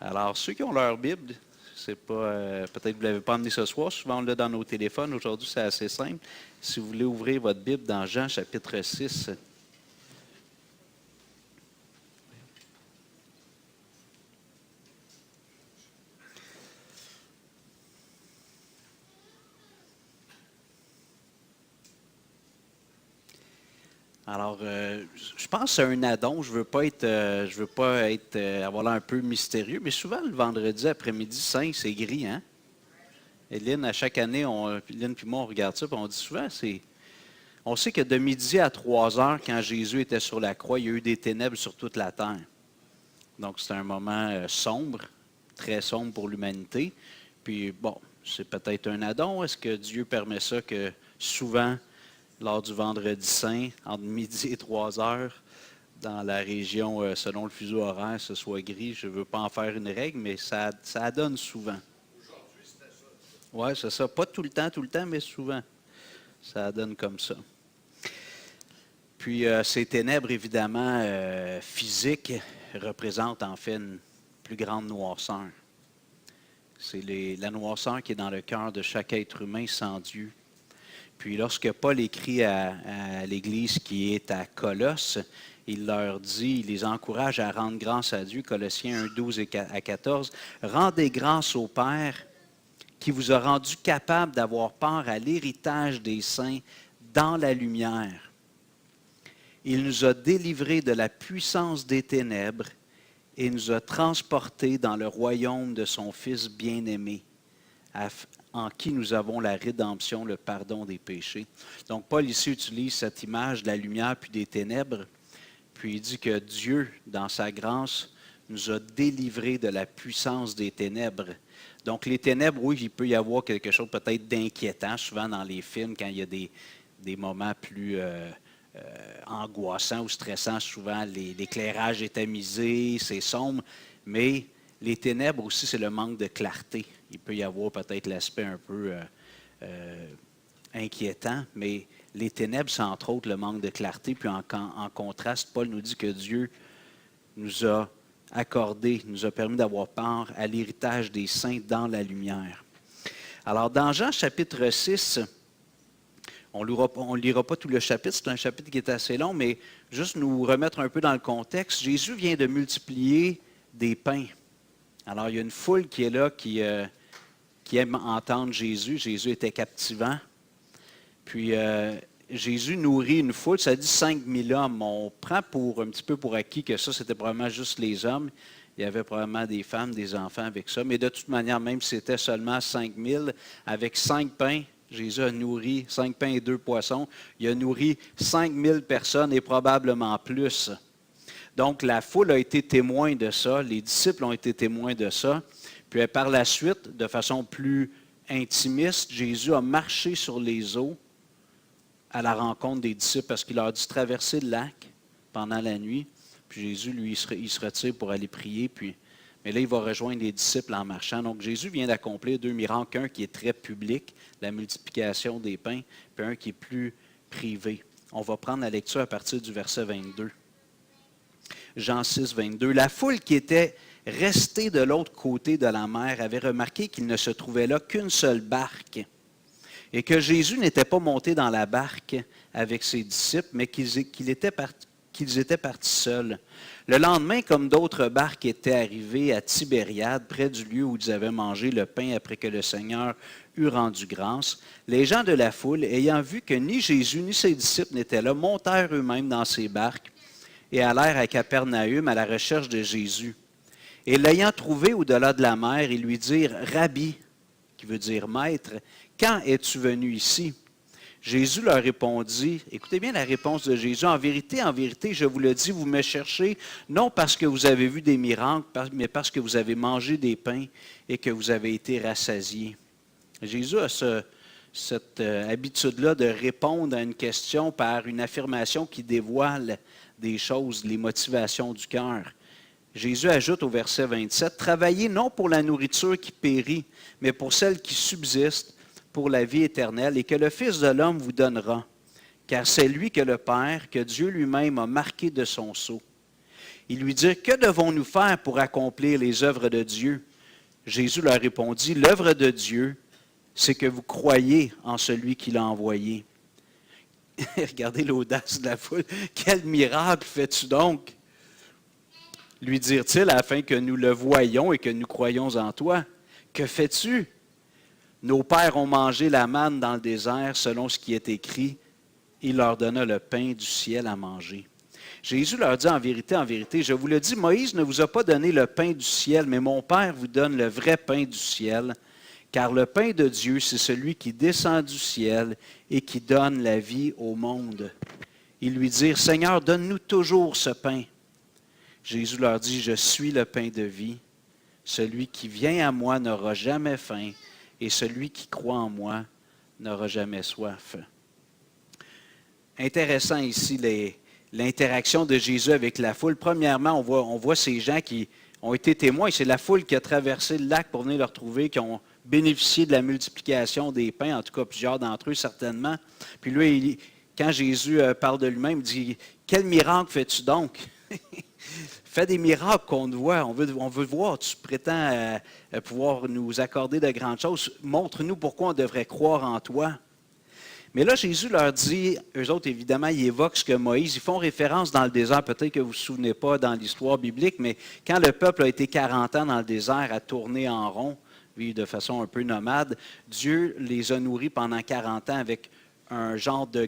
Alors, ceux qui ont leur Bible, c'est pas peut-être que vous ne l'avez pas amené ce soir, souvent on l'a dans nos téléphones. Aujourd'hui, c'est assez simple. Si vous voulez ouvrir votre Bible dans Jean chapitre 6. Alors, je pense que c'est un addon. Je veux pas être, avoir l'air un peu mystérieux, mais souvent le vendredi après-midi saint, c'est gris, hein? Et Lynn, à chaque année, Lynn puis moi, on regarde ça, puis on dit souvent, on sait que de midi à 3 heures, quand Jésus était sur la croix, il y a eu des ténèbres sur toute la terre. Donc, c'est un moment sombre, très sombre pour l'humanité. Puis, bon, c'est peut-être un addon. Est-ce que Dieu permet ça que souvent, lors du vendredi saint, entre midi et 3 heures, dans la région, selon le fuseau horaire, ce soit gris? Je ne veux pas en faire une règle, mais ça donne souvent. Aujourd'hui, c'était ça. Oui, c'est ça. Pas tout le temps, mais souvent. Ça donne comme ça. Puis, ces ténèbres, évidemment, physiques, représentent en fait une plus grande noirceur. C'est la noirceur qui est dans le cœur de chaque être humain sans Dieu. Puis, lorsque Paul écrit à l'Église qui est à Colosse, il leur dit, il les encourage à rendre grâce à Dieu, Colossiens 1, 12 à 14, « Rendez grâce au Père qui vous a rendu capable d'avoir part à l'héritage des saints dans la lumière. Il nous a délivrés de la puissance des ténèbres et nous a transportés dans le royaume de son Fils bien-aimé, en qui nous avons la rédemption, le pardon des péchés. » Donc, Paul ici utilise cette image de la lumière puis des ténèbres, puis il dit que Dieu, dans sa grâce, nous a délivrés de la puissance des ténèbres. Donc, les ténèbres, oui, il peut y avoir quelque chose peut-être d'inquiétant, souvent dans les films, quand il y a des moments plus angoissants ou stressants, souvent l'éclairage est tamisé, c'est sombre, mais les ténèbres aussi, c'est le manque de clarté. Il peut y avoir peut-être l'aspect un peu inquiétant, mais les ténèbres, c'est entre autres le manque de clarté. Puis en contraste, Paul nous dit que Dieu nous a accordé, nous a permis d'avoir part à l'héritage des saints dans la lumière. Alors, dans Jean chapitre 6, on ne lira pas tout le chapitre, c'est un chapitre qui est assez long, mais juste nous remettre un peu dans le contexte. Jésus vient de multiplier des pains. Alors, il y a une foule qui est là, qui aime entendre Jésus. Jésus était captivant. Puis, Jésus nourrit une foule, ça dit 5000 hommes. On prend un petit peu pour acquis que ça, c'était probablement juste les hommes. Il y avait probablement des femmes, des enfants avec ça. Mais de toute manière, même si c'était seulement 5000, avec 5 pains, Jésus a nourri 5 pains et 2 poissons. Il a nourri 5000 personnes et probablement plus. Donc, la foule a été témoin de ça. Les disciples ont été témoins de ça. Puis, par la suite, de façon plus intimiste, Jésus a marché sur les eaux à la rencontre des disciples parce qu'il leur a dit traverser le lac pendant la nuit. Puis Jésus, lui, il se retire pour aller prier. Mais là, il va rejoindre les disciples en marchant. Donc, Jésus vient d'accomplir 2 miracles. Un qui est très public, la multiplication des pains, puis un qui est plus privé. On va prendre la lecture à partir du verset 22. Jean 6, 22. La foule qui était restée de l'autre côté de la mer avait remarqué qu'il ne se trouvait là qu'une seule barque, et que Jésus n'était pas monté dans la barque avec ses disciples, mais qu'ils étaient partis seuls. Le lendemain, comme d'autres barques étaient arrivées à Tibériade, près du lieu où ils avaient mangé le pain après que le Seigneur eut rendu grâce, les gens de la foule, ayant vu que ni Jésus ni ses disciples n'étaient là, montèrent eux-mêmes dans ces barques et allèrent à Capernaüm à la recherche de Jésus. Et l'ayant trouvé au-delà de la mer, ils lui dirent « Rabbi », qui veut dire « maître », « Quand es-tu venu ici? » Jésus leur répondit, écoutez bien la réponse de Jésus, en vérité, je vous le dis, vous me cherchez, non parce que vous avez vu des miracles, mais parce que vous avez mangé des pains et que vous avez été rassasiés. Jésus a cette habitude-là de répondre à une question par une affirmation qui dévoile des choses, les motivations du cœur. Jésus ajoute au verset 27, « Travaillez non pour la nourriture qui périt, mais pour celle qui subsiste, pour la vie éternelle, et que le Fils de l'homme vous donnera, car c'est lui que le Père, que Dieu lui-même a marqué de son sceau. Ils lui dirent, « Que devons-nous faire pour accomplir les œuvres de Dieu? » Jésus leur répondit, « L'œuvre de Dieu, c'est que vous croyez en celui qui l'a envoyé. » Regardez l'audace de la foule. « Quel miracle fais-tu donc? » Lui dirent-ils, afin que nous le voyions et que nous croyions en toi. « Que fais-tu? » Nos pères ont mangé la manne dans le désert, selon ce qui est écrit. Il leur donna le pain du ciel à manger. Jésus leur dit, en vérité, je vous le dis, Moïse ne vous a pas donné le pain du ciel, mais mon Père vous donne le vrai pain du ciel. Car le pain de Dieu, c'est celui qui descend du ciel et qui donne la vie au monde. Ils lui dirent, Seigneur, donne-nous toujours ce pain. Jésus leur dit, je suis le pain de vie. Celui qui vient à moi n'aura jamais faim, et celui qui croit en moi n'aura jamais soif. Intéressant ici l'interaction de Jésus avec la foule. Premièrement, on voit ces gens qui ont été témoins. C'est la foule qui a traversé le lac pour venir le retrouver, qui ont bénéficié de la multiplication des pains, en tout cas plusieurs d'entre eux certainement. Puis lui, quand Jésus parle de lui-même, il dit, « Quel miracle fais-tu donc? » Fais des miracles qu'on te voit, on veut voir, tu prétends pouvoir nous accorder de grandes choses. Montre-nous pourquoi on devrait croire en toi. Mais là, Jésus leur dit, eux autres, évidemment, ils évoquent ce que Moïse, ils font référence dans le désert, peut-être que vous ne vous souvenez pas dans l'histoire biblique, mais quand le peuple a été 40 ans dans le désert à tourner en rond, vivre de façon un peu nomade, Dieu les a nourris pendant 40 ans avec un genre de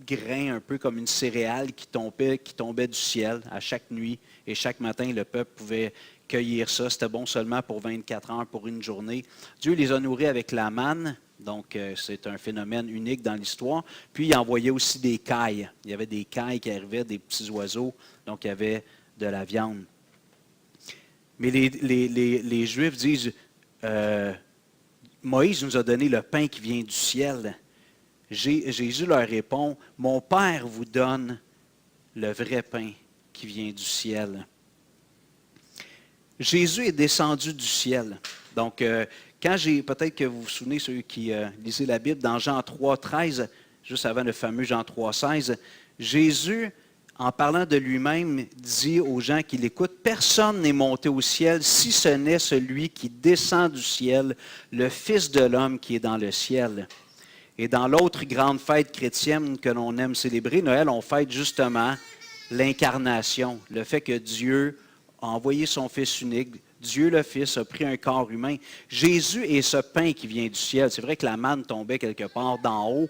grain, un peu comme une céréale qui tombait du ciel à chaque nuit. Et chaque matin, le peuple pouvait cueillir ça. C'était bon seulement pour 24 heures, pour une journée. Dieu les a nourris avec la manne. Donc, c'est un phénomène unique dans l'histoire. Puis, il envoyait aussi des cailles. Il y avait des cailles qui arrivaient, des petits oiseaux. Donc, il y avait de la viande. Mais les Juifs disent, Moïse nous a donné le pain qui vient du ciel. Jésus leur répond, « Mon Père vous donne le vrai pain qui vient du ciel. » Jésus est descendu du ciel. Donc, peut-être que vous vous souvenez, ceux qui lisaient la Bible, dans Jean 3, 13, juste avant le fameux Jean 3, 16, Jésus, en parlant de lui-même, dit aux gens qui l'écoutent, « Personne n'est monté au ciel si ce n'est celui qui descend du ciel, le Fils de l'homme qui est dans le ciel. » Et dans l'autre grande fête chrétienne que l'on aime célébrer, Noël, on fête justement l'incarnation, le fait que Dieu a envoyé son Fils unique, Dieu le Fils a pris un corps humain. Jésus est ce pain qui vient du ciel. C'est vrai que la manne tombait quelque part d'en haut,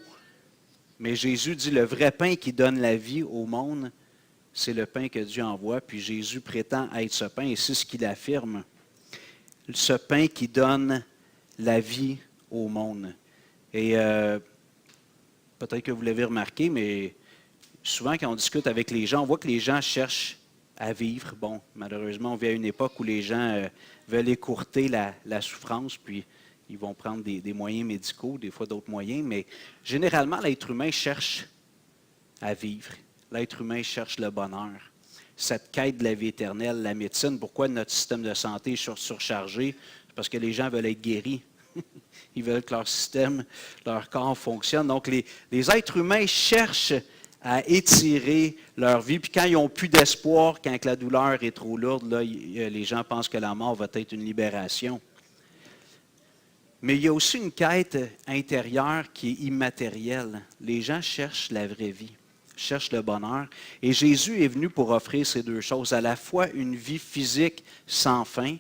mais Jésus dit le vrai pain qui donne la vie au monde, c'est le pain que Dieu envoie, puis Jésus prétend être ce pain, et c'est ce qu'il affirme. Ce pain qui donne la vie au monde. Et peut-être que vous l'avez remarqué, mais souvent quand on discute avec les gens, on voit que les gens cherchent à vivre. Bon, malheureusement, on vit à une époque où les gens veulent écourter la souffrance, puis ils vont prendre des moyens médicaux, des fois d'autres moyens, mais généralement, l'être humain cherche à vivre. L'être humain cherche le bonheur. Cette quête de la vie éternelle, la médecine, pourquoi notre système de santé est surchargé? C'est parce que les gens veulent être guéris. Ils veulent que leur système, leur corps fonctionne. Donc, les êtres humains cherchent à étirer leur vie. Puis quand ils n'ont plus d'espoir, quand la douleur est trop lourde, là, les gens pensent que la mort va être une libération. Mais il y a aussi une quête intérieure qui est immatérielle. Les gens cherchent la vraie vie, cherchent le bonheur. Et Jésus est venu pour offrir ces deux choses, à la fois une vie physique sans fin,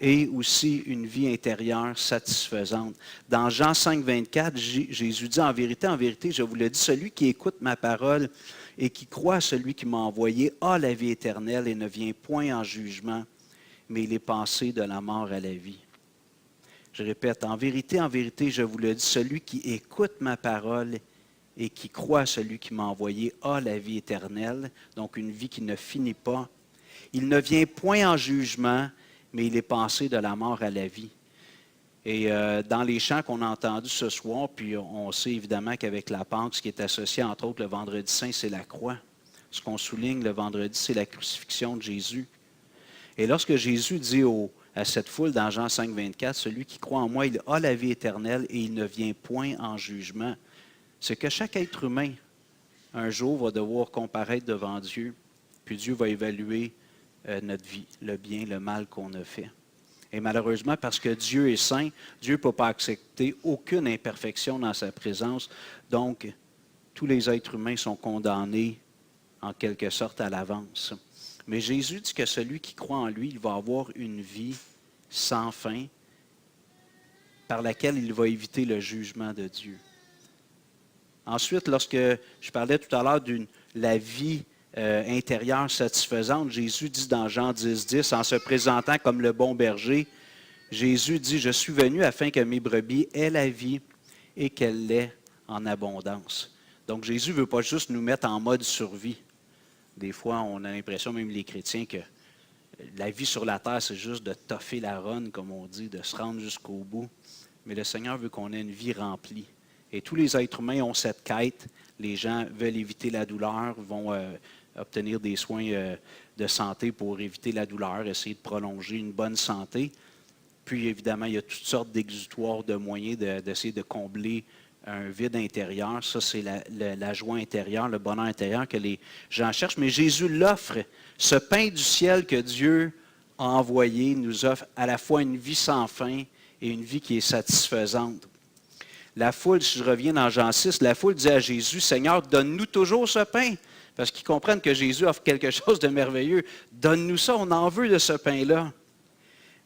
et aussi une vie intérieure satisfaisante. Dans Jean 5, 24, Jésus dit, en vérité, je vous le dis, celui qui écoute ma parole et qui croit à celui qui m'a envoyé a la vie éternelle et ne vient point en jugement, mais il est passé de la mort à la vie. » Je répète, en vérité, je vous le dis, celui qui écoute ma parole et qui croit à celui qui m'a envoyé a la vie éternelle, donc une vie qui ne finit pas. Il ne vient point en jugement, mais il est passé de la mort à la vie. Et dans les chants qu'on a entendus ce soir, puis on sait évidemment qu'avec la Pâque, ce qui est associé entre autres le vendredi saint, c'est la croix. Ce qu'on souligne le vendredi, c'est la crucifixion de Jésus. Et lorsque Jésus dit à cette foule dans Jean 5, 24, « Celui qui croit en moi, il a la vie éternelle et il ne vient point en jugement », c'est que chaque être humain, un jour, va devoir comparaître devant Dieu. puis Dieu va évaluer notre vie, le bien, le mal qu'on a fait. Et malheureusement, parce que Dieu est saint, Dieu ne peut pas accepter aucune imperfection dans sa présence. Donc, tous les êtres humains sont condamnés en quelque sorte à l'avance. Mais Jésus dit que celui qui croit en lui, il va avoir une vie sans fin, par laquelle il va éviter le jugement de Dieu. Ensuite, lorsque je parlais tout à l'heure de la vie intérieure satisfaisante, Jésus dit dans Jean 10, en se présentant comme le bon berger, Jésus dit, « Je suis venu afin que mes brebis aient la vie et qu'elle l'ait en abondance. » Donc Jésus ne veut pas juste nous mettre en mode survie. Des fois, on a l'impression, même les chrétiens, que la vie sur la terre, c'est juste de toffer la ronde, comme on dit, de se rendre jusqu'au bout. Mais le Seigneur veut qu'on ait une vie remplie. Et tous les êtres humains ont cette quête. Les gens veulent éviter la douleur, vont obtenir des soins de santé pour éviter la douleur, essayer de prolonger une bonne santé. Puis, évidemment, il y a toutes sortes d'exutoires, de moyens d'essayer de combler un vide intérieur. Ça, c'est la joie intérieure, le bonheur intérieur que les gens cherchent. Mais Jésus l'offre. Ce pain du ciel que Dieu a envoyé nous offre à la fois une vie sans fin et une vie qui est satisfaisante. La foule, si je reviens dans Jean 6, la foule dit à Jésus, « Seigneur, donne-nous toujours ce pain. » Parce qu'ils comprennent que Jésus offre quelque chose de merveilleux. « Donne-nous ça, on en veut de ce pain-là. »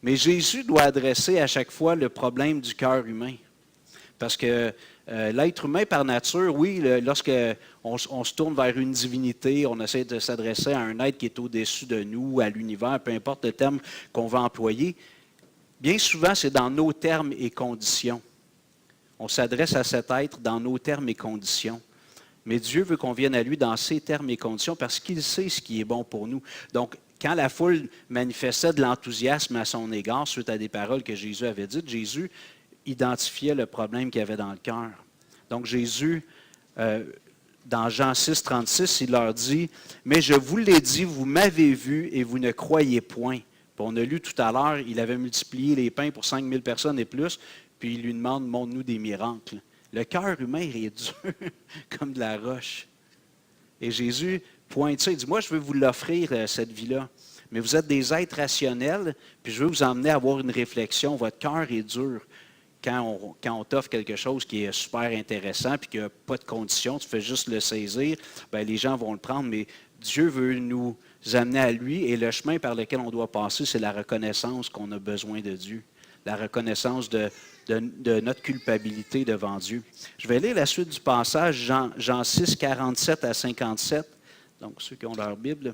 Mais Jésus doit adresser à chaque fois le problème du cœur humain. Parce que l'être humain, par nature, oui, lorsqu'on se tourne vers une divinité, on essaie de s'adresser à un être qui est au-dessus de nous, à l'univers, peu importe le terme qu'on va employer, bien souvent, c'est dans nos termes et conditions. On s'adresse à cet être dans nos termes et conditions. Mais Dieu veut qu'on vienne à lui dans ses termes et conditions parce qu'il sait ce qui est bon pour nous. Donc, quand la foule manifestait de l'enthousiasme à son égard suite à des paroles que Jésus avait dites, Jésus identifiait le problème qu'il y avait dans le cœur. Donc, Jésus, dans Jean 6, 36, il leur dit, « Mais je vous l'ai dit, vous m'avez vu et vous ne croyez point. » Puis on a lu tout à l'heure, il avait multiplié les pains pour 5000 personnes et plus, puis il lui demande, « Montre-nous des miracles. » Le cœur humain est dur comme de la roche. Et Jésus pointe ça, il dit, « Moi, je veux vous l'offrir, cette vie-là. Mais vous êtes des êtres rationnels, puis je veux vous emmener à avoir une réflexion. Votre cœur est dur. Quand on t'offre quelque chose qui est super intéressant, puis qu'il n'y a pas de conditions, tu fais juste le saisir, bien, les gens vont le prendre, mais Dieu veut nous amener à lui, et le chemin par lequel on doit passer, c'est la reconnaissance qu'on a besoin de Dieu, la reconnaissance de notre culpabilité devant Dieu. Je vais lire la suite du passage, Jean 6, 47 à 57. Donc, ceux qui ont leur Bible,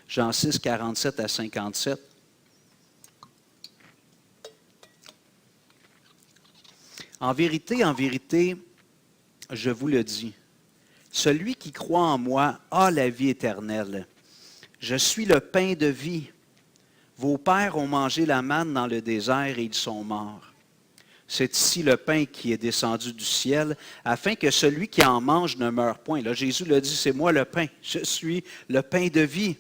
Jean 6, 47 à 57. En vérité, je vous le dis, celui qui croit en moi a la vie éternelle. Je suis le pain de vie. Vos pères ont mangé la manne dans le désert et ils sont morts. C'est ici le pain qui est descendu du ciel, afin que celui qui en mange ne meure point. Là, Jésus l'a dit, c'est moi le pain. Je suis le pain de vie.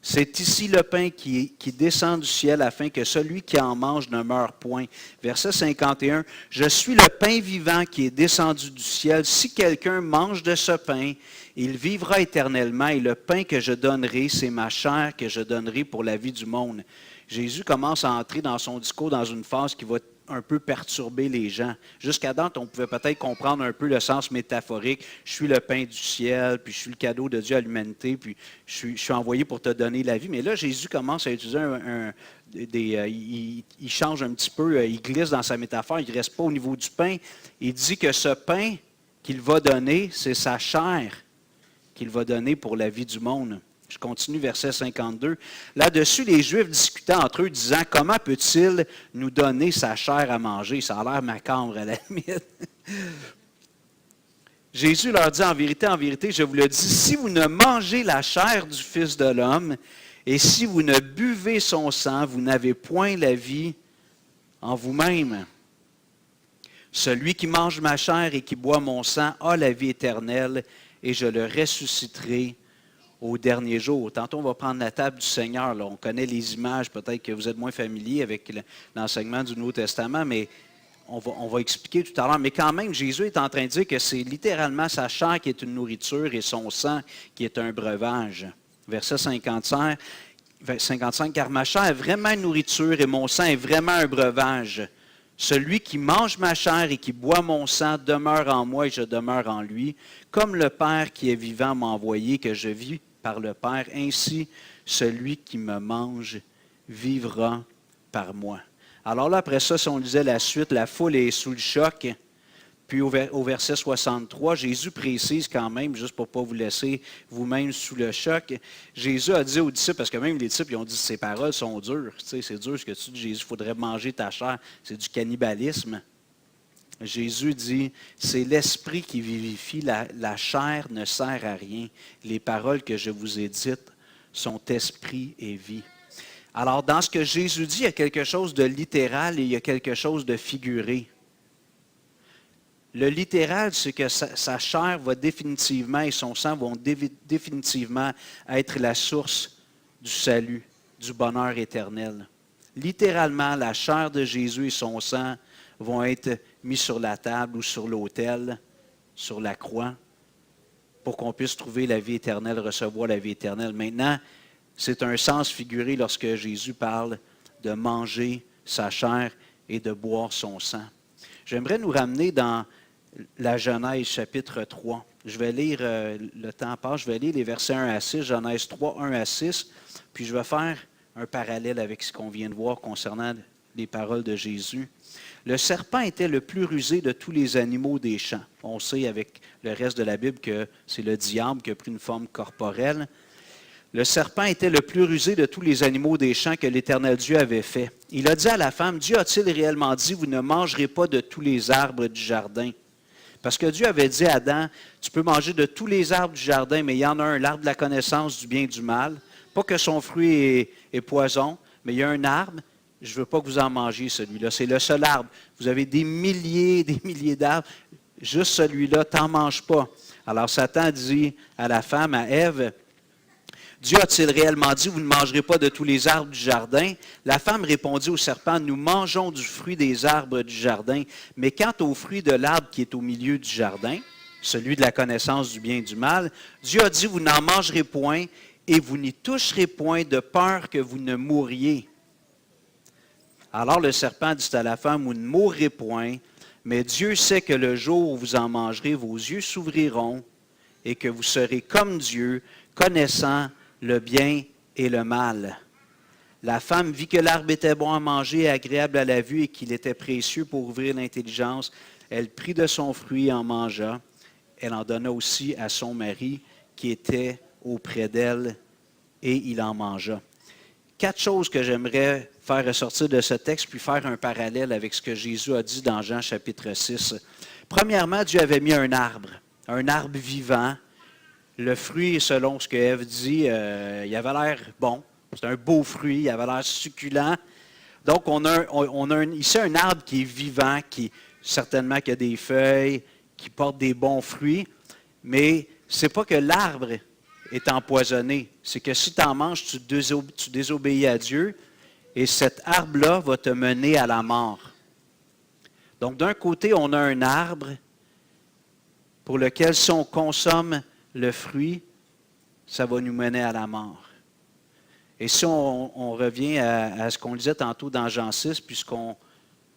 C'est ici le pain qui descend du ciel, afin que celui qui en mange ne meure point. Verset 51, « Je suis le pain vivant qui est descendu du ciel. Si quelqu'un mange de ce pain, il vivra éternellement, et le pain que je donnerai, c'est ma chair que je donnerai pour la vie du monde. » Jésus commence à entrer dans son discours dans une phase qui va un peu perturber les gens. Jusqu'à date, on pouvait peut-être comprendre un peu le sens métaphorique. Je suis le pain du ciel, puis je suis le cadeau de Dieu à l'humanité, puis je suis envoyé pour te donner la vie. Mais là, Jésus commence à utiliser il change un petit peu, il glisse dans sa métaphore, il ne reste pas au niveau du pain. Il dit que ce pain qu'il va donner, c'est sa chair qu'il va donner pour la vie du monde. Je continue, verset 52. Là-dessus, les Juifs discutaient entre eux, disant, « Comment peut-il nous donner sa chair à manger? » Ça a l'air macabre à la limite. Jésus leur dit, en vérité, je vous le dis, si vous ne mangez la chair du Fils de l'homme, et si vous ne buvez son sang, vous n'avez point la vie en vous-même. Celui qui mange ma chair et qui boit mon sang a la vie éternelle, et je le ressusciterai au dernier jour. Tantôt, on va prendre la table du Seigneur. Là. On connaît les images, peut-être que vous êtes moins familier avec l'enseignement du Nouveau Testament, mais on va expliquer tout à l'heure. Mais quand même, Jésus est en train de dire que c'est littéralement sa chair qui est une nourriture et son sang qui est un breuvage. Verset 55, car ma chair est vraiment une nourriture et mon sang est vraiment un breuvage. Celui qui mange ma chair et qui boit mon sang demeure en moi et je demeure en lui. Comme le Père qui est vivant m'a envoyé, que je vis par le Père, ainsi celui qui me mange vivra par moi. Alors là, après ça, si on lisait la suite, la foule est sous le choc. Puis au verset 63, Jésus précise quand même, juste pour ne pas vous laisser vous-même sous le choc, Jésus a dit aux disciples, parce que même les disciples ils ont dit, ces paroles sont dures, tu sais, c'est dur ce que tu dis, Jésus, il faudrait manger ta chair, c'est du cannibalisme. Jésus dit, c'est l'esprit qui vivifie, la chair ne sert à rien. Les paroles que je vous ai dites sont esprit et vie. Alors dans ce que Jésus dit, il y a quelque chose de littéral et il y a quelque chose de figuré. Le littéral, c'est que sa chair va définitivement et son sang vont définitivement être la source du salut, du bonheur éternel. Littéralement, la chair de Jésus et son sang vont être mis sur la table ou sur l'autel, sur la croix, pour qu'on puisse trouver la vie éternelle, recevoir la vie éternelle. Maintenant, c'est un sens figuré lorsque Jésus parle de manger sa chair et de boire son sang. J'aimerais nous ramener dans la Genèse, chapitre 3. Je vais lire, le temps passe, je vais lire les versets 1 à 6, Genèse 3, 1 à 6, puis je vais faire un parallèle avec ce qu'on vient de voir concernant les paroles de Jésus. Le serpent était le plus rusé de tous les animaux des champs. On sait avec le reste de la Bible que c'est le diable qui a pris une forme corporelle. Le serpent était le plus rusé de tous les animaux des champs que l'Éternel Dieu avait fait. Il a dit à la femme, Dieu a-t-il réellement dit, vous ne mangerez pas de tous les arbres du jardin? Parce que Dieu avait dit à Adam, tu peux manger de tous les arbres du jardin, mais il y en a un, l'arbre de la connaissance du bien et du mal. Pas que son fruit est poison, mais il y a un arbre, je ne veux pas que vous en mangiez celui-là. C'est le seul arbre. Vous avez des milliers d'arbres, juste celui-là, t'en manges pas. Alors Satan dit à la femme, à Ève, Dieu a-t-il réellement dit, vous ne mangerez pas de tous les arbres du jardin? La femme répondit au serpent, nous mangeons du fruit des arbres du jardin, mais quant au fruit de l'arbre qui est au milieu du jardin, celui de la connaissance du bien et du mal, Dieu a dit, vous n'en mangerez point et vous n'y toucherez point de peur que vous ne mouriez. Alors le serpent dit à la femme, vous ne mourrez point, mais Dieu sait que le jour où vous en mangerez, vos yeux s'ouvriront et que vous serez comme Dieu, connaissant le bien et le mal. La femme vit que l'arbre était bon à manger et agréable à la vue et qu'il était précieux pour ouvrir l'intelligence. Elle prit de son fruit et en mangea. Elle en donna aussi à son mari qui était auprès d'elle et il en mangea. 4 choses que j'aimerais faire ressortir de ce texte puis faire un parallèle avec ce que Jésus a dit dans Jean chapitre 6. Premièrement, Dieu avait mis un arbre vivant. Le fruit, selon ce que Ève dit, il avait l'air bon. C'est un beau fruit, il avait l'air succulent. Donc, on a ici un arbre qui est vivant, qui certainement qui a des feuilles, qui porte des bons fruits. Mais ce n'est pas que l'arbre est empoisonné. C'est que si tu en manges, tu désobéis à Dieu. Et cet arbre-là va te mener à la mort. Donc, d'un côté, on a un arbre pour lequel, si on consomme le fruit, ça va nous mener à la mort. Et si on revient à ce qu'on disait tantôt dans Jean 6, puis ce qu'on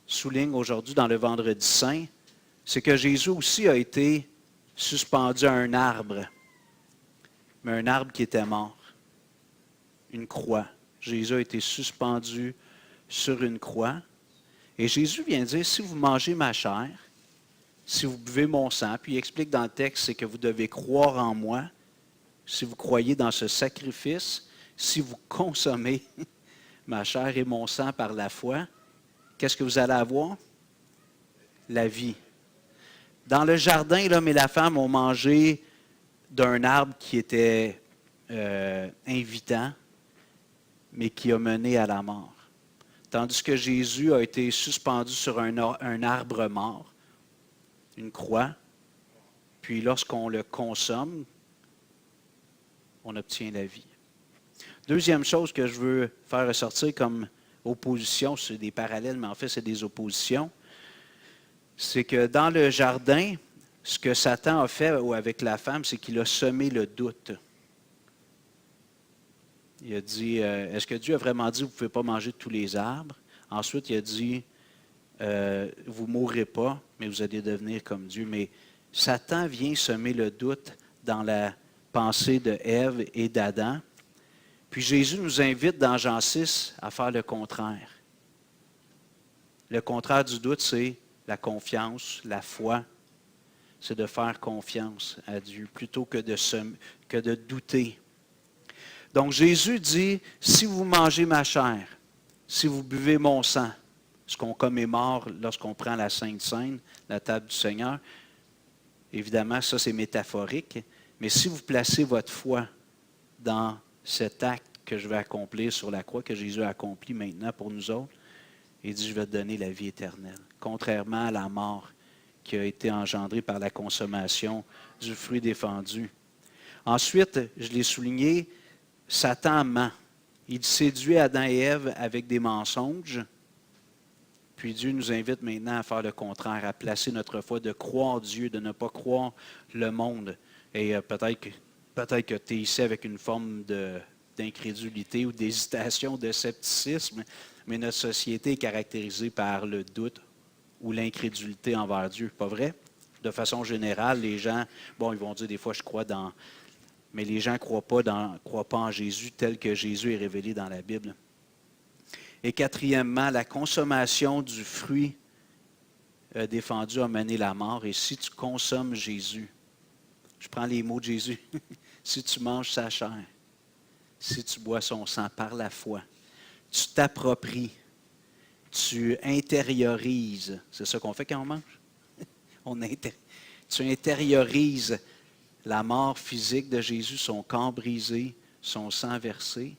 souligne aujourd'hui dans le Vendredi Saint, c'est que Jésus aussi a été suspendu à un arbre, mais un arbre qui était mort, une croix. Jésus a été suspendu sur une croix. Et Jésus vient dire, si vous mangez ma chair, si vous buvez mon sang, puis il explique dans le texte, c'est que vous devez croire en moi, si vous croyez dans ce sacrifice, si vous consommez ma chair et mon sang par la foi, qu'est-ce que vous allez avoir? La vie. Dans le jardin, l'homme et la femme ont mangé d'un arbre qui était invitant, mais qui a mené à la mort. Tandis que Jésus a été suspendu sur un arbre mort, une croix, puis lorsqu'on le consomme, on obtient la vie. Deuxième chose que je veux faire ressortir comme opposition, c'est des parallèles, mais en fait c'est des oppositions, c'est que dans le jardin, ce que Satan a fait avec la femme, c'est qu'il a semé le doute. Il a dit, est-ce que Dieu a vraiment dit, vous ne pouvez pas manger de tous les arbres? Ensuite, il a dit, vous ne mourrez pas, mais vous allez devenir comme Dieu. Mais Satan vient semer le doute dans la pensée de Ève et d'Adam. Puis Jésus nous invite dans Jean 6 à faire le contraire. Le contraire du doute, c'est la confiance, la foi. C'est de faire confiance à Dieu plutôt que de douter. Donc Jésus dit, si vous mangez ma chair, si vous buvez mon sang, ce qu'on commémore lorsqu'on prend la Sainte Seine, la table du Seigneur, évidemment, ça c'est métaphorique, mais si vous placez votre foi dans cet acte que je vais accomplir sur la croix, que Jésus a accompli maintenant pour nous autres, il dit, je vais te donner la vie éternelle, contrairement à la mort qui a été engendrée par la consommation du fruit défendu. Ensuite, je l'ai souligné, Satan ment. Il séduit Adam et Ève avec des mensonges. Puis Dieu nous invite maintenant à faire le contraire, à placer notre foi, de croire Dieu, de ne pas croire le monde. Et peut-être que tu es ici avec une forme d'incrédulité ou d'hésitation, de scepticisme, mais notre société est caractérisée par le doute ou l'incrédulité envers Dieu. Pas vrai? De façon générale, les gens, ils vont dire des fois, je crois dans... Mais les gens ne croient pas en Jésus tel que Jésus est révélé dans la Bible. Et quatrièmement, la consommation du fruit défendu a mené la mort. Et si tu consommes Jésus, je prends les mots de Jésus, si tu manges sa chair, si tu bois son sang par la foi, tu t'appropries, tu intériorises. C'est ça qu'on fait quand on mange? Tu intériorises la mort physique de Jésus, son corps brisé, son sang versé.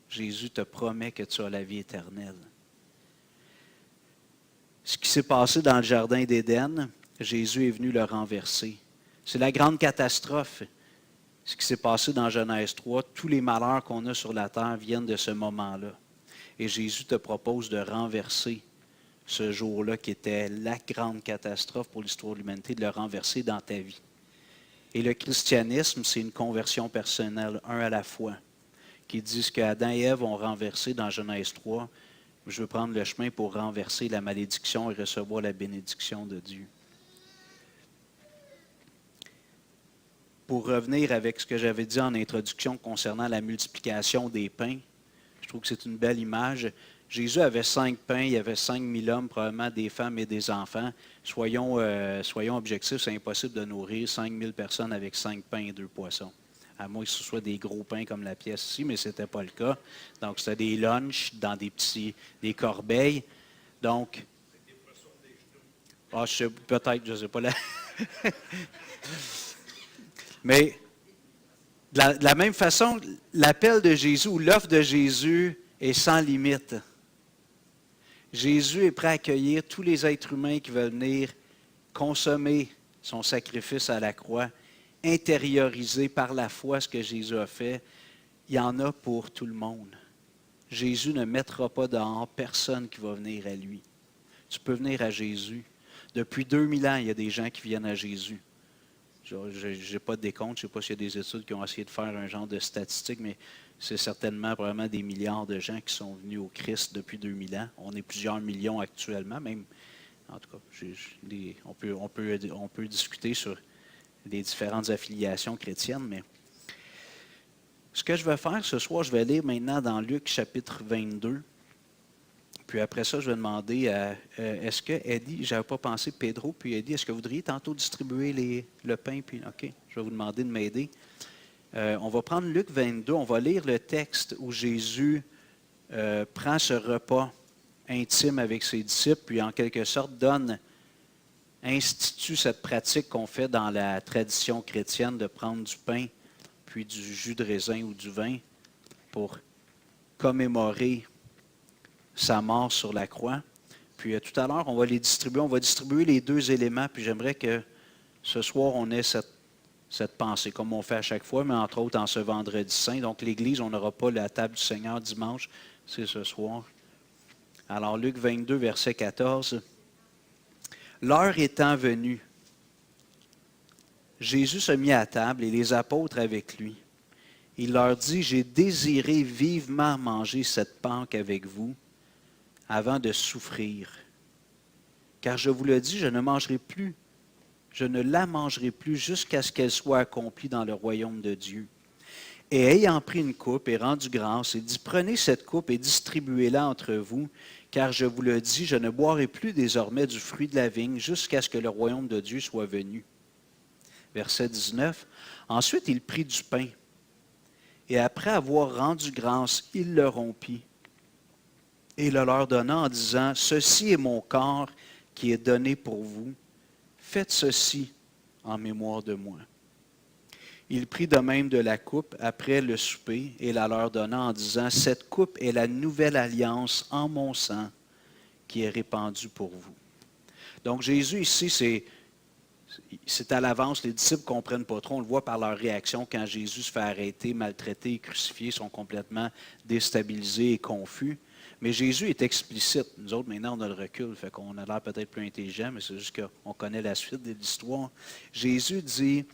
Jésus te promet que tu as la vie éternelle. Ce qui s'est passé dans le jardin d'Éden, Jésus est venu le renverser. C'est la grande catastrophe. Ce qui s'est passé dans Genèse 3, tous les malheurs qu'on a sur la terre viennent de ce moment-là. Et Jésus te propose de renverser ce jour-là qui était la grande catastrophe pour l'histoire de l'humanité, de le renverser dans ta vie. Et le christianisme, c'est une conversion personnelle, un à la fois, qui dit ce qu'Adam et Ève ont renversé dans Genèse 3. Je veux prendre le chemin pour renverser la malédiction et recevoir la bénédiction de Dieu. Pour revenir avec ce que j'avais dit en introduction concernant la multiplication des pains, je trouve que c'est une belle image. Jésus avait 5 pains, il y avait 5000 hommes, probablement des femmes et des enfants. Soyons objectifs, c'est impossible de nourrir 5000 personnes avec 5 pains et 2 poissons. À moins que ce soit des gros pains comme la pièce ici, mais ce n'était pas le cas. Donc, c'était des lunchs dans des corbeilles. Donc, peut-être, je ne sais pas. Mais, de la même façon, l'appel de Jésus ou l'offre de Jésus est sans limite. Jésus est prêt à accueillir tous les êtres humains qui veulent venir consommer son sacrifice à la croix, intérioriser par la foi ce que Jésus a fait. Il y en a pour tout le monde. Jésus ne mettra pas dehors personne qui va venir à lui. Tu peux venir à Jésus. Depuis 2000 ans, il y a des gens qui viennent à Jésus. Je n'ai pas de décompte, je ne sais pas s'il y a des études qui ont essayé de faire un genre de statistique, mais c'est certainement probablement des milliards de gens qui sont venus au Christ depuis 2000 ans. On est plusieurs millions actuellement, même. En tout cas, on peut discuter sur les différentes affiliations chrétiennes, mais ce que je vais faire ce soir, je vais lire maintenant dans Luc chapitre 22. Puis après ça, je vais demander à est-ce que Eddie, je n'avais pas pensé, Pedro, puis Eddie, est-ce que vous voudriez tantôt distribuer le pain? Puis, OK, je vais vous demander de m'aider. On va prendre Luc 22, on va lire le texte où Jésus prend ce repas intime avec ses disciples, puis en quelque sorte institue cette pratique qu'on fait dans la tradition chrétienne de prendre du pain, puis du jus de raisin ou du vin pour commémorer sa mort sur la croix. Puis tout à l'heure, on va les distribuer. On va distribuer les 2 éléments, puis j'aimerais que ce soir, on ait cette pensée, comme on fait à chaque fois, mais entre autres en ce vendredi saint. Donc l'Église, on n'aura pas la table du Seigneur dimanche, c'est ce soir. Alors Luc 22, verset 14. L'heure étant venue, Jésus se mit à table et les apôtres avec lui. Il leur dit, « J'ai désiré vivement manger cette Pâque avec vous avant de souffrir. Car je vous le dis, je ne la mangerai plus jusqu'à ce qu'elle soit accomplie dans le royaume de Dieu. » Et ayant pris une coupe et rendu grâce, il dit, « Prenez cette coupe et distribuez-la entre vous, car je vous le dis, je ne boirai plus désormais du fruit de la vigne jusqu'à ce que le royaume de Dieu soit venu. » Verset 19. Ensuite, il prit du pain, et après avoir rendu grâce, il le rompit, et le leur donna en disant, « Ceci est mon corps qui est donné pour vous. Faites ceci en mémoire de moi. » Il prit de même de la coupe après le souper et la leur donna en disant, « Cette coupe est la nouvelle alliance en mon sang qui est répandue pour vous. » Donc Jésus ici, c'est à l'avance, les disciples ne comprennent pas trop, on le voit par leur réaction quand Jésus se fait arrêter, maltraiter et crucifier, ils sont complètement déstabilisés et confus. Mais Jésus est explicite. Nous autres, maintenant, on a le recul, fait qu'on a l'air peut-être plus intelligent, mais c'est juste qu'on connaît la suite de l'histoire. Jésus dit,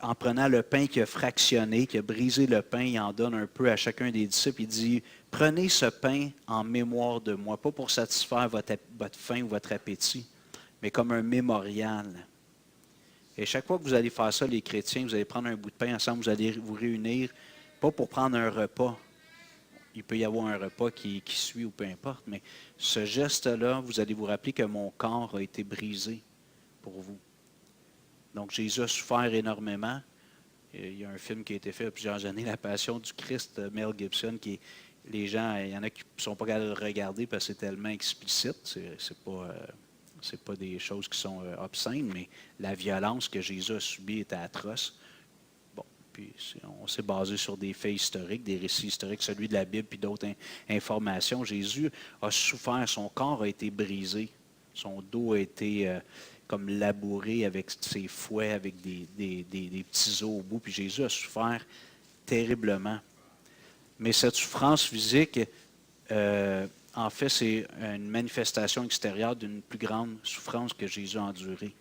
en prenant le pain qu'il a fractionné, qu'il a brisé le pain, il en donne un peu à chacun des disciples, il dit, « Prenez ce pain en mémoire de moi, pas pour satisfaire votre faim ou votre appétit, mais comme un mémorial. » Et chaque fois que vous allez faire ça, les chrétiens, vous allez prendre un bout de pain ensemble, vous allez vous réunir, pas pour prendre un repas. Il peut y avoir un repas qui suit ou peu importe, mais ce geste-là, vous allez vous rappeler que mon corps a été brisé pour vous. Donc Jésus a souffert énormément. Il y a un film qui a été fait il y a plusieurs années, La Passion du Christ, Mel Gibson, qui les gens, il y en a qui ne sont pas capables de le regarder parce que c'est tellement explicite. C'est pas des choses qui sont obscènes, mais la violence que Jésus a subie était atroce. Bon, puis on s'est basé sur des faits historiques, des récits historiques, celui de la Bible, puis d'autres informations. Jésus a souffert, son corps a été brisé, son dos a été comme labouré avec ses fouets, avec des petits os au bout, puis Jésus a souffert terriblement. Mais cette souffrance physique, en fait, c'est une manifestation extérieure d'une plus grande souffrance que Jésus a endurée.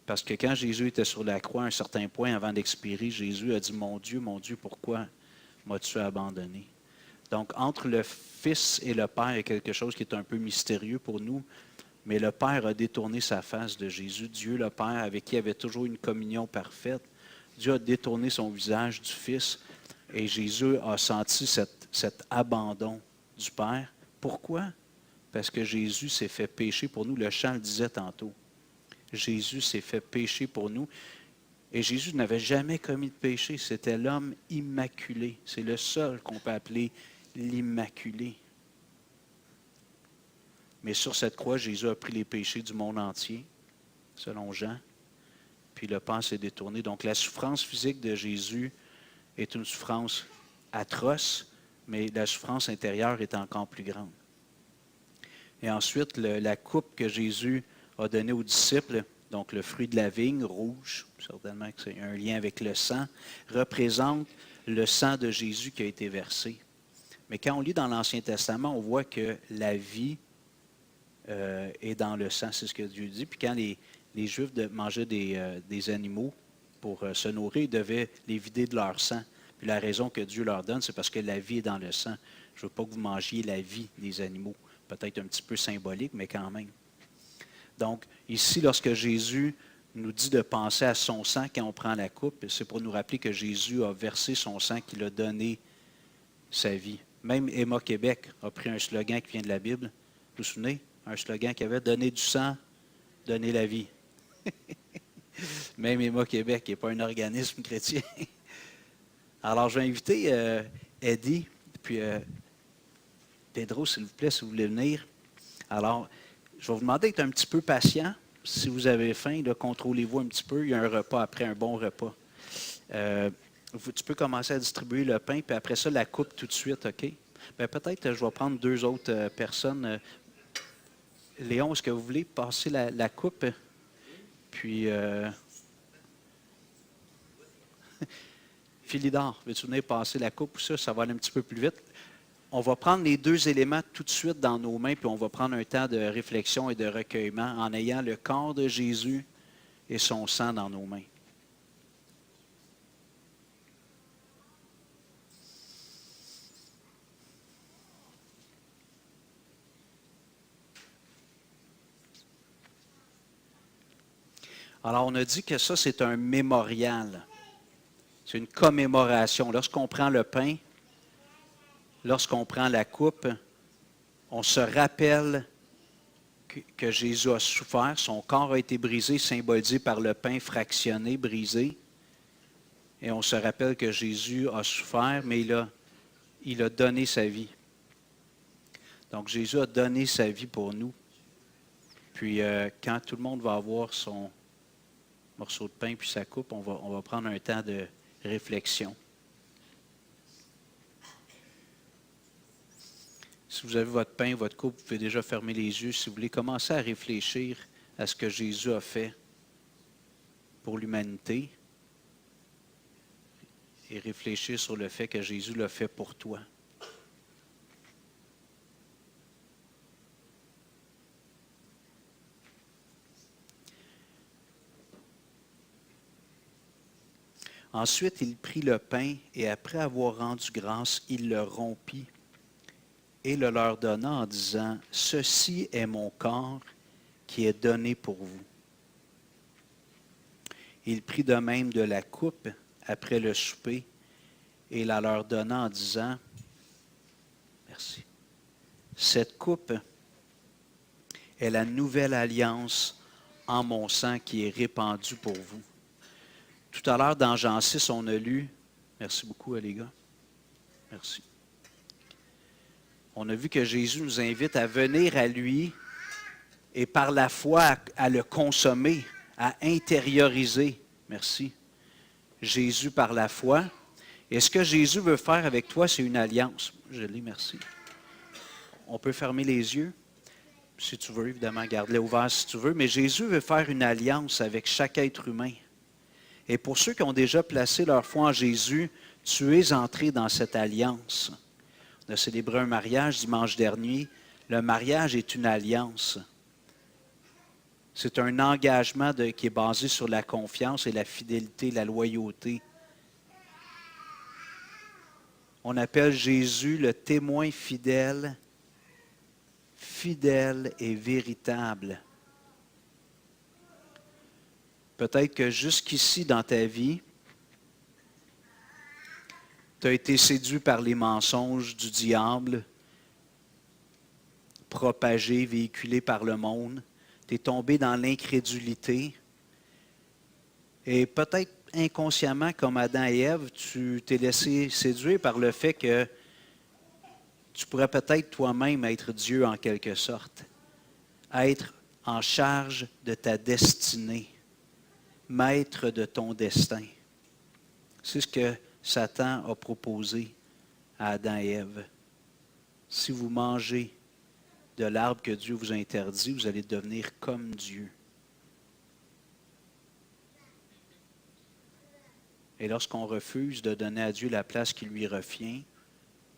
Parce que quand Jésus était sur la croix, à un certain point, avant d'expirer, Jésus a dit, « Mon Dieu, pourquoi m'as-tu abandonné? » Donc, entre le Fils et le Père, il y a quelque chose qui est un peu mystérieux pour nous, mais le Père a détourné sa face de Jésus. Dieu, le Père, avec qui il avait toujours une communion parfaite, Dieu a détourné son visage du Fils, et Jésus a senti cet abandon du Père. Pourquoi? Parce que Jésus s'est fait pécher pour nous. Le chant le disait tantôt. Jésus s'est fait pécher pour nous. Et Jésus n'avait jamais commis de péché. C'était l'homme immaculé. C'est le seul qu'on peut appeler l'immaculé. Mais sur cette croix, Jésus a pris les péchés du monde entier, selon Jean. Puis le Père s'est détourné. Donc la souffrance physique de Jésus est une souffrance atroce, mais la souffrance intérieure est encore plus grande. Et ensuite, la coupe que Jésus a donnée aux disciples, donc le fruit de la vigne, rouge, certainement que c'est un lien avec le sang, représente le sang de Jésus qui a été versé. Mais quand on lit dans l'Ancien Testament, on voit que la vie est dans le sang, c'est ce que Dieu dit. Puis quand les Juifs mangeaient des animaux pour se nourrir, ils devaient les vider de leur sang. Puis la raison que Dieu leur donne, c'est parce que la vie est dans le sang. Je ne veux pas que vous mangiez la vie des animaux. Peut-être un petit peu symbolique, mais quand même. Donc, ici, lorsque Jésus nous dit de penser à son sang quand on prend la coupe, c'est pour nous rappeler que Jésus a versé son sang, qu'il a donné sa vie. Même Emma Québec a pris un slogan qui vient de la Bible. Vous vous souvenez? Un slogan qui avait « Donner du sang, donner la vie ». Même Emma Québec n'est pas un organisme chrétien. Alors, je vais inviter Eddie, puis Pedro, s'il vous plaît, si vous voulez venir. Alors, je vais vous demander d'être un petit peu patient. Si vous avez faim, contrôlez-vous un petit peu. Il y a un repas après, un bon repas. Tu peux commencer à distribuer le pain, puis après ça, la coupe tout de suite, OK? Bien, peut-être je vais prendre deux autres personnes. Léon, est-ce que vous voulez passer la coupe? Puis, Philidor, veux-tu venir passer la coupe ou ça? Ça va aller un petit peu plus vite. On va prendre les deux éléments tout de suite dans nos mains, puis on va prendre un temps de réflexion et de recueillement en ayant le corps de Jésus et son sang dans nos mains. Alors, on a dit que ça, c'est un mémorial. C'est une commémoration. Lorsqu'on prend le pain, lorsqu'on prend la coupe, on se rappelle que Jésus a souffert. Son corps a été brisé, symbolisé par le pain fractionné, brisé. Et on se rappelle que Jésus a souffert, mais il a donné sa vie. Donc, Jésus a donné sa vie pour nous. Puis, quand tout le monde va avoir son morceau de pain puis sa coupe, on va prendre un temps de réflexion. Si vous avez votre pain, votre coupe, vous pouvez déjà fermer les yeux. Si vous voulez commencer à réfléchir à ce que Jésus a fait pour l'humanité et réfléchir sur le fait que Jésus l'a fait pour toi. Ensuite, il prit le pain et après avoir rendu grâce, il le rompit et le leur donna en disant, « Ceci est mon corps qui est donné pour vous. » Il prit de même de la coupe après le souper et la leur donna en disant, « Merci. Cette coupe est la nouvelle alliance en mon sang qui est répandue pour vous. » Tout à l'heure, dans Jean 6, on a lu, merci beaucoup les gars, merci. On a vu que Jésus nous invite à venir à lui et par la foi à le consommer, à intérioriser, merci, Jésus par la foi. Et ce que Jésus veut faire avec toi, c'est une alliance. Je l'ai, merci. On peut fermer les yeux, si tu veux, évidemment, garde-les ouverts si tu veux, mais Jésus veut faire une alliance avec chaque être humain. Et pour ceux qui ont déjà placé leur foi en Jésus, tu es entré dans cette alliance. On a célébré un mariage dimanche dernier. Le mariage est une alliance. C'est un engagement qui est basé sur la confiance et la fidélité, la loyauté. On appelle Jésus le témoin fidèle, fidèle et véritable. Peut-être que jusqu'ici dans ta vie, tu as été séduit par les mensonges du diable, propagés, véhiculés par le monde. Tu es tombé dans l'incrédulité. Et peut-être inconsciemment, comme Adam et Ève, tu t'es laissé séduire par le fait que tu pourrais peut-être toi-même être Dieu en quelque sorte, être en charge de ta destinée, maître de ton destin. C'est ce que Satan a proposé à Adam et Ève. Si vous mangez de l'arbre que Dieu vous a interdit, vous allez devenir comme Dieu. Et lorsqu'on refuse de donner à Dieu la place qui lui revient,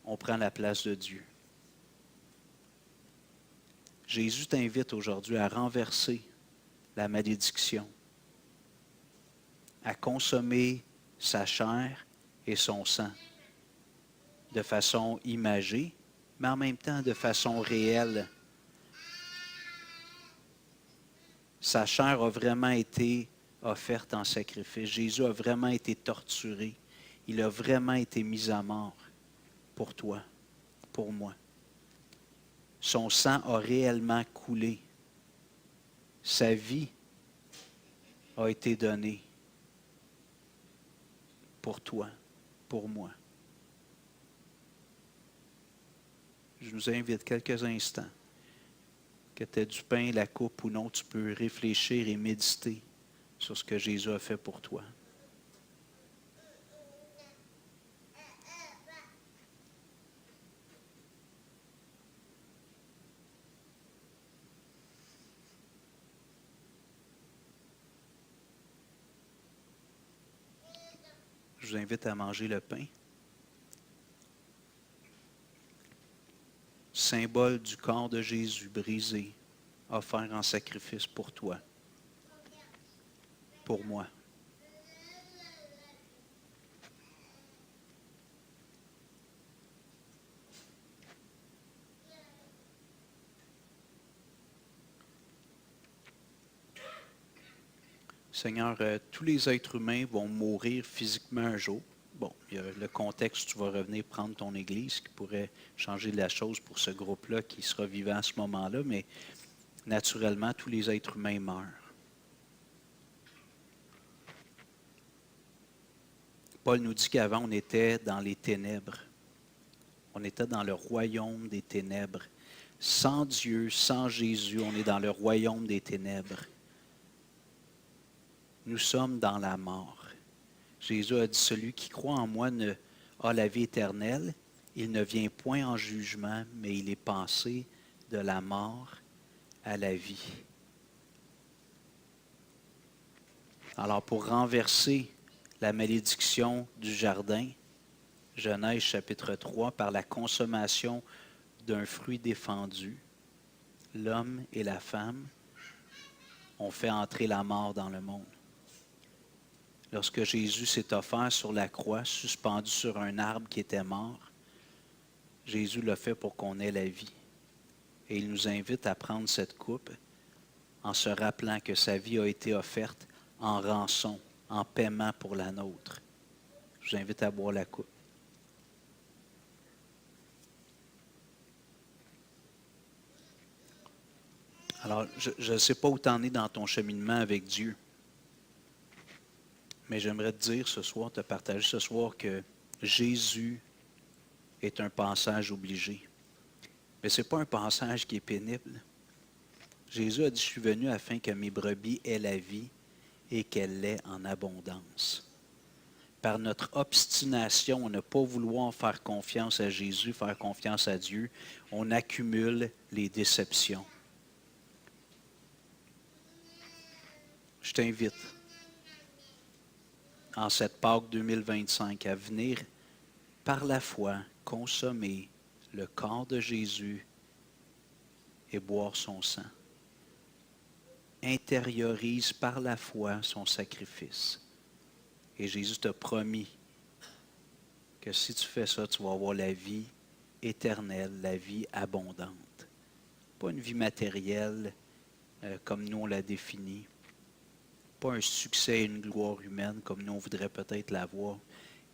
on prend la place de Dieu. Jésus t'invite aujourd'hui à renverser la malédiction, à consommer sa chair et son sang de façon imagée, mais en même temps de façon réelle. Sa chair a vraiment été offerte en sacrifice. Jésus a vraiment été torturé. Il a vraiment été mis à mort pour toi, pour moi. Son sang a réellement coulé. Sa vie a été donnée pour toi, pour moi. Je vous invite quelques instants, que tu aies du pain, la coupe ou non, tu peux réfléchir et méditer sur ce que Jésus a fait pour toi. Je vous invite à manger le pain. symbole du corps de Jésus brisé, offert en sacrifice pour toi, pour moi. Seigneur, tous les êtres humains vont mourir physiquement un jour. Bon, il y a le contexte, tu vas revenir prendre ton Église, qui pourrait changer la chose pour ce groupe-là qui sera vivant à ce moment-là, mais naturellement, tous les êtres humains meurent. Paul nous dit qu'avant, on était dans les ténèbres. On était dans le royaume des ténèbres. Sans Dieu, sans Jésus, on est dans le royaume des ténèbres. Nous sommes dans la mort. Jésus a dit, celui qui croit en moi a la vie éternelle. Il ne vient point en jugement, mais il est passé de la mort à la vie. Alors, pour renverser la malédiction du jardin, Genèse chapitre 3, par la consommation d'un fruit défendu, l'homme et la femme ont fait entrer la mort dans le monde. Lorsque Jésus s'est offert sur la croix, suspendu sur un arbre qui était mort, Jésus l'a fait pour qu'on ait la vie. Et il nous invite à prendre cette coupe en se rappelant que sa vie a été offerte en rançon, en paiement pour la nôtre. Je vous invite à boire la coupe. Alors, je ne sais pas où tu en es dans ton cheminement avec Dieu, mais j'aimerais te dire ce soir, te partager ce soir que Jésus est un passage obligé. Mais ce n'est pas un passage qui est pénible. Jésus a dit, je suis venu afin que mes brebis aient la vie et qu'elle l'ait en abondance. Par notre obstination, on ne pas vouloir faire confiance à Jésus, faire confiance à Dieu, on accumule les déceptions. Je t'invite, en cette Pâque 2025, à venir par la foi consommer le corps de Jésus et boire son sang. Intériorise par la foi son sacrifice. Et Jésus t'a promis que si tu fais ça, tu vas avoir la vie éternelle, la vie abondante. Pas une vie matérielle comme nous on la définit. Pas un succès et une gloire humaine comme nous on voudrait peut-être l'avoir,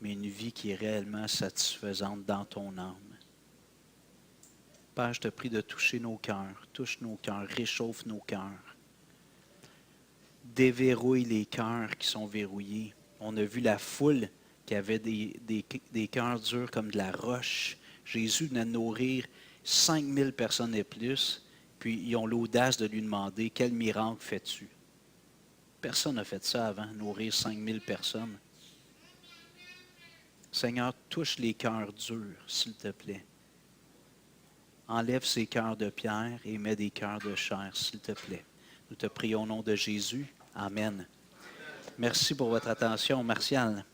mais une vie qui est réellement satisfaisante dans ton âme. Père, je te prie de toucher nos cœurs, touche nos cœurs, réchauffe nos cœurs. Déverrouille les cœurs qui sont verrouillés. On a vu la foule qui avait des cœurs durs comme de la roche. Jésus venait de nourrir 5000 personnes et plus, puis ils ont l'audace de lui demander, quel miracle fais-tu? Personne n'a fait ça avant, nourrir 5000 personnes. Seigneur, touche les cœurs durs, s'il te plaît. Enlève ces cœurs de pierre et mets des cœurs de chair, s'il te plaît. Nous te prions au nom de Jésus. Amen. Merci pour votre attention. Martial.